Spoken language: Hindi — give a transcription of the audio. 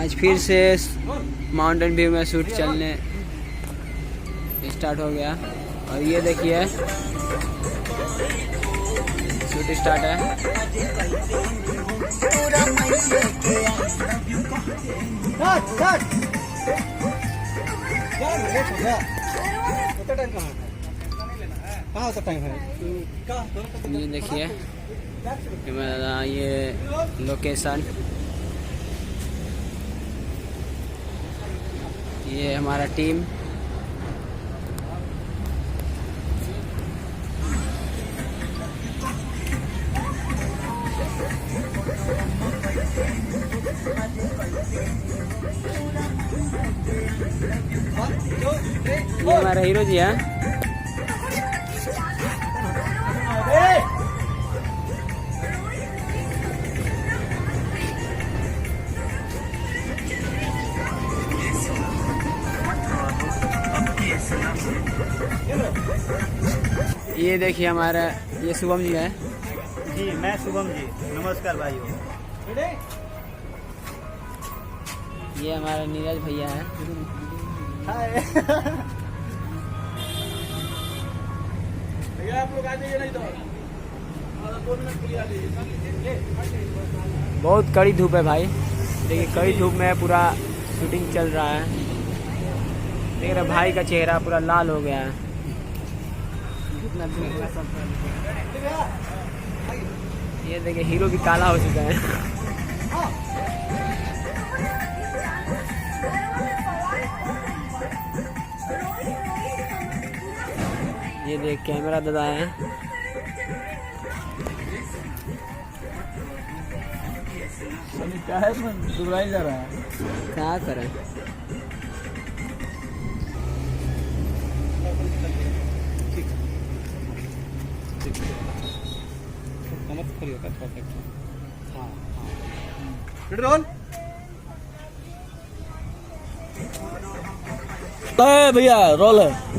आज फिर से माउंटेन व्यू में शूट चलने स्टार्ट हो गया। और ये देखिए शूट स्टार्ट है। ये देखिए ये लोकेशन, ये हमारा टीम। ये हमारा हीरो जी है। ये देखिए हमारा ये शुभम जी है। जी मैं शुभम जी, नमस्कार भाइयों। ये हमारा नीरज भैया है। आप लोग आ जाइए, नहीं तो बहुत कड़ी धूप है भाई। देखिए कड़ी धूप में पूरा शूटिंग चल रहा है। देख रहे भाई का चेहरा पूरा लाल हो गया है। ये देखिए हीरो भी काला हो चुका है। ये देख कैमरा दादा है। क्या है इसमें दुबराई जा रहा है, क्या करें। भैया रोल है।